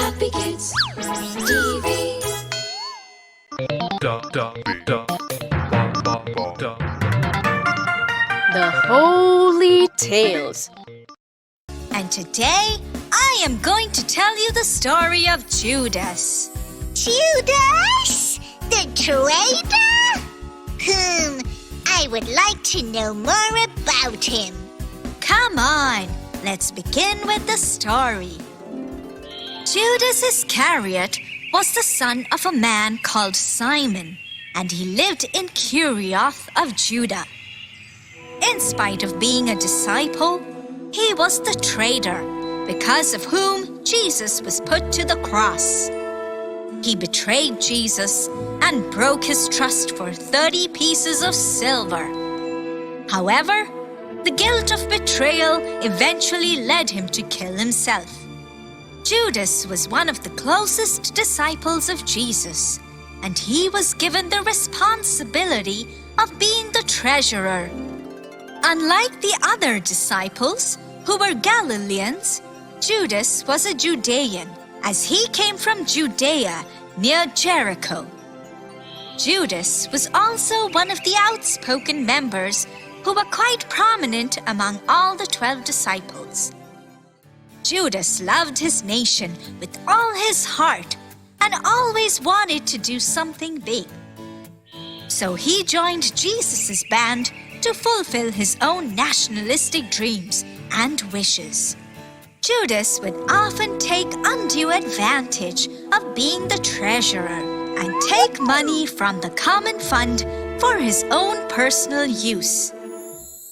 Happy Kids TV. The Holy Tales. And today, I am going to tell you the story of Judas. Judas? The traitor? I would like to know more about him. Come on, let's begin with the story. Judas Iscariot was the son of a man called Simon, and he lived in Kerioth of Judah. In spite of being a disciple, he was the traitor, because of whom Jesus was put to the cross. He betrayed Jesus and broke his trust for 30 pieces of silver. However, the guilt of betrayal eventually led him to kill himself. Judas was one of the closest disciples of Jesus, and he was given the responsibility of being the treasurer. Unlike the other disciples, who were Galileans, Judas was a Judean, as he came from Judea near Jericho. Judas was also one of the outspoken members who were quite prominent among all the 12 disciples. Judas loved his nation with all his heart and always wanted to do something big. So he joined Jesus' band to fulfill his own nationalistic dreams and wishes. Judas would often take undue advantage of being the treasurer and take money from the common fund for his own personal use.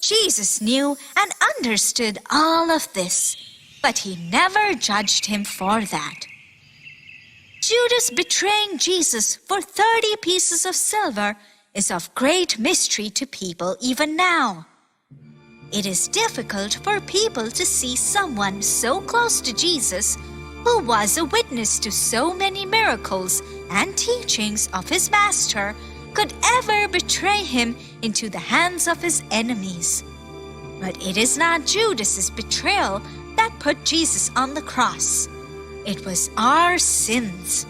Jesus knew and understood all of this, but he never judged him for that. Judas betraying Jesus for 30 pieces of silver is of great mystery to people even now. It is difficult for people to see someone so close to Jesus, who was a witness to so many miracles and teachings of his master, could ever betray him into the hands of his enemies. But it is not Judas's betrayal that put Jesus on the cross. It was our sins.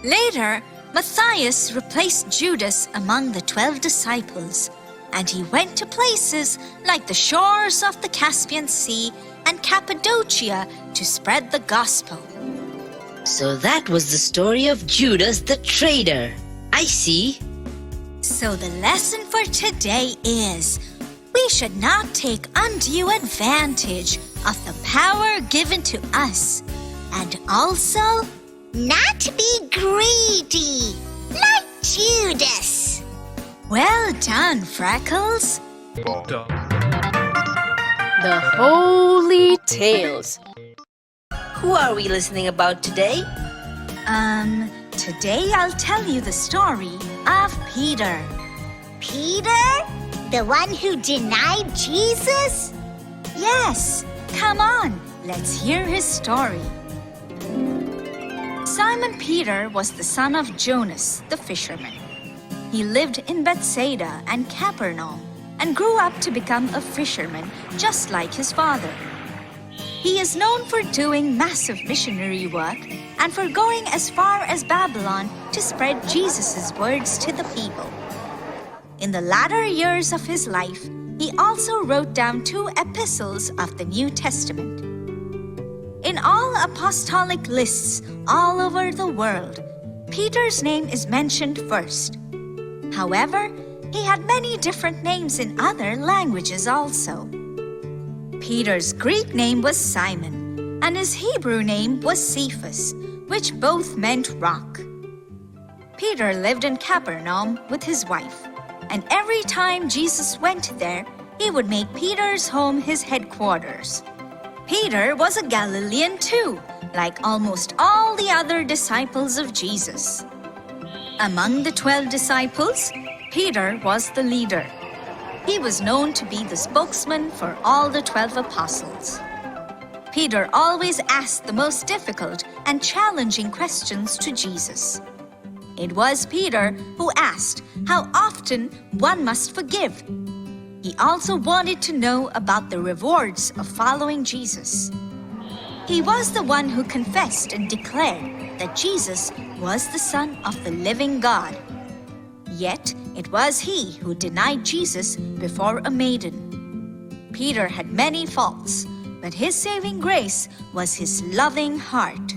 Later, Matthias replaced Judas among the 12 disciples, and he went to places like the shores of the Caspian Sea and Cappadocia to spread the gospel. So that was the story of Judas the traitor. I see. So the lesson for today is, we should not take undue advantage of the power given to us, and also Not be greedy, like Judas. well done, Freckles. The Holy Tales. Who are we listening about today? Today I'll tell you the story of Peter. Peter? The one who denied Jesus? Yes, come on, let's hear his story. Simon Peter was the son of Jonas, the fisherman. He lived in Bethsaida and Capernaum and grew up to become a fisherman just like his father. He is known for doing massive missionary work and for going as far as Babylon to spread Jesus' words to the people. In the latter years of his life, he also wrote down 2 epistles of the New Testament. In all apostolic lists all over the world, Peter's name is mentioned first. However, he had many different names in other languages also. Peter's Greek name was Simon, and his Hebrew name was Cephas, which both meant rock. Peter lived in Capernaum with his wife, and every time Jesus went there, he would make Peter's home his headquarters. Peter was a Galilean too, like almost all the other disciples of Jesus. Among the 12 disciples, Peter was the leader. He was known to be the spokesman for all the 12 apostles. Peter always asked the most difficult and challenging questions to Jesus. It was Peter who asked how often one must forgive. He also wanted to know about the rewards of following Jesus. He was the one who confessed and declared that Jesus was the Son of the living God. Yet it was he who denied Jesus before a maiden. Peter had many faults, but his saving grace was his loving heart.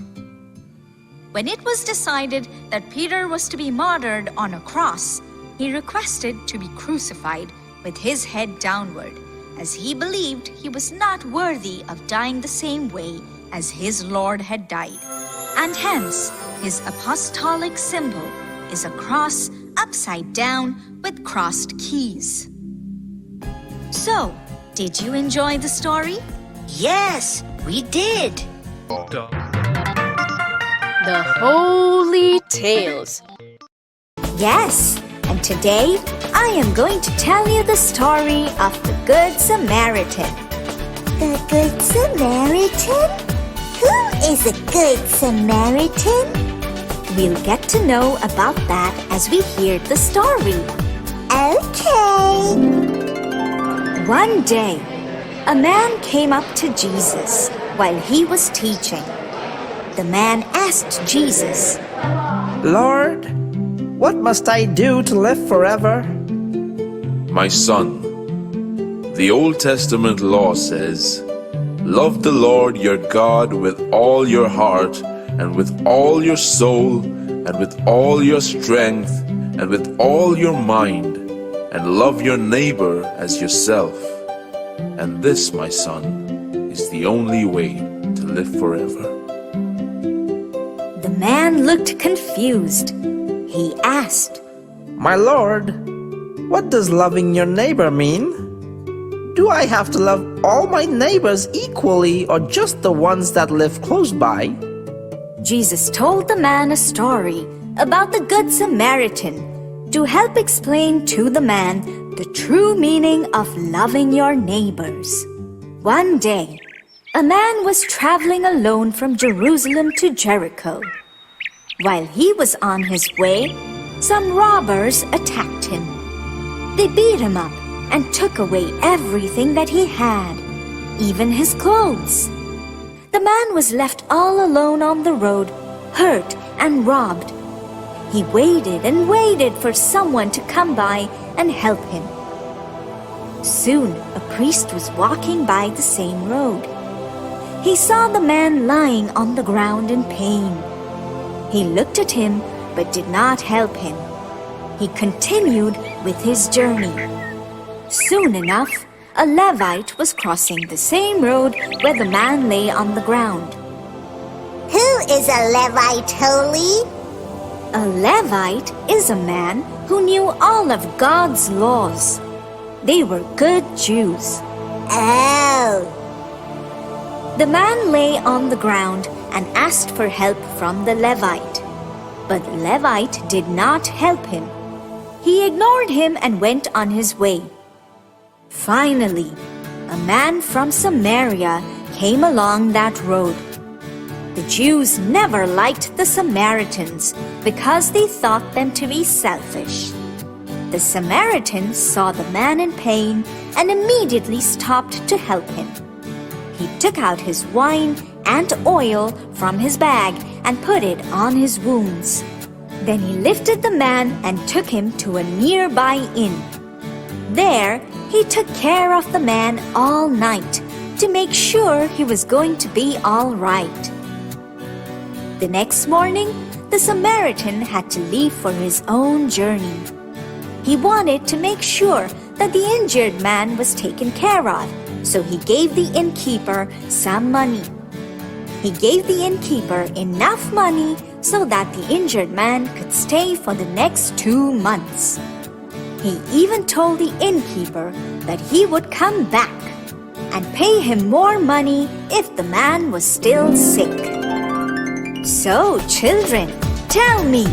When it was decided that Peter was to be martyred on a cross, he requested to be crucified with his head downward, as he believed he was not worthy of dying the same way as his Lord had died. And hence, his apostolic symbol is a cross upside down with crossed keys. So, did you enjoy the story? Yes, we did. The Holy Tales. Yes, and today I am going to tell you the story of the Good Samaritan. The Good Samaritan? Who is a Good Samaritan? We'll get to know about that as we hear the story. Okay. One day, a man came up to Jesus while he was teaching. The man asked Jesus, Lord, what must I do to live forever? My son, the Old Testament law says, love the Lord your God with all your heart and with all your soul and with all your strength and with all your mind, and love your neighbor as yourself. And this, my son, is the only way to live forever. The man looked confused. He asked, My Lord, what does loving your neighbor mean? Do I have to love all my neighbors equally or just the ones that live close by? Jesus told the man a story about the Good Samaritan to help explain to the man the true meaning of loving your neighbors. One day, a man was traveling alone from Jerusalem to Jericho. While he was on his way, some robbers attacked him. They beat him up and took away everything that he had, even his clothes. The man was left all alone on the road, hurt and robbed. He waited and waited for someone to come by and help him. Soon, a priest was walking by the same road. He saw the man lying on the ground in pain. He looked at him but did not help him. He continued with his journey. Soon enough, a Levite was crossing the same road where the man lay on the ground. Who is a Levite, Holy? A Levite is a man who knew all of God's laws. They were good Jews. Oh. The man lay on the ground and asked for help from the Levite. But the Levite did not help him. He ignored him and went on his way. Finally, a man from Samaria came along that road. The Jews never liked the Samaritans because they thought them to be selfish. The Samaritan saw the man in pain and immediately stopped to help him. He took out his wine and oil from his bag and put it on his wounds. Then he lifted the man and took him to a nearby inn. There, he took care of the man all night to make sure he was going to be all right. The next morning, the Samaritan had to leave for his own journey. He wanted to make sure that the injured man was taken care of, so he gave the innkeeper some money. He gave the innkeeper enough money so that the injured man could stay for the next 2 months. He even told the innkeeper that he would come back and pay him more money if the man was still sick. So, children, tell me,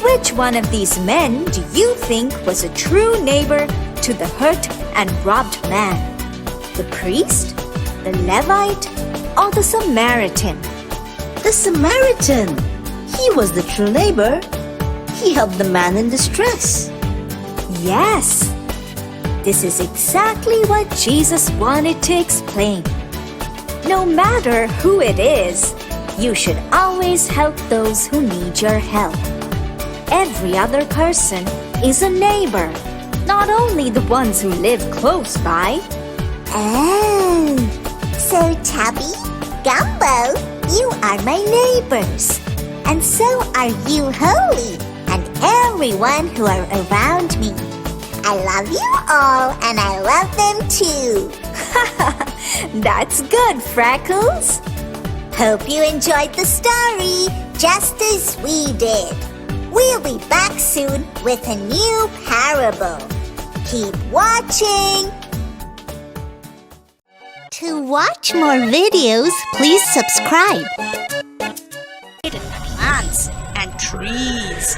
which one of these men do you think was a true neighbor to the hurt and robbed man? The priest, the Levite, or the Samaritan? The Samaritan. He was the true neighbor. He helped the man in distress. Yes. This is exactly what Jesus wanted to explain. No matter who it is, you should always help those who need your help. Every other person is a neighbor, not only the ones who live close by. Oh, so Tubby, Gumbo, you are my neighbors. And so are you, Holy, and everyone who are around me. I love you all, and I love them too. That's good, Freckles. Hope you enjoyed the story, just as we did. We'll be back soon with a new parable. Keep watching. To watch more videos, please subscribe. Plants and trees.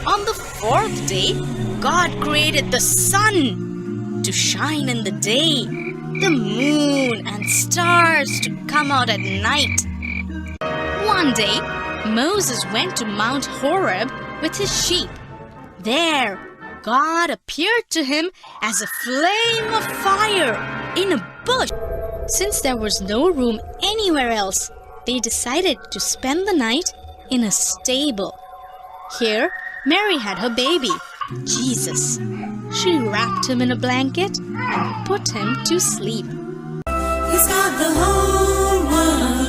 On the fourth day, God created the sun to shine in the day, the moon and stars to come out at night. One day, Moses went to Mount Horeb with his sheep. There, God appeared to him as a flame of fire in a bush. Since there was no room anywhere else, they decided to spend the night in a stable. Here, Mary had her baby, Jesus. She wrapped him in a blanket and put him to sleep. He's got the whole world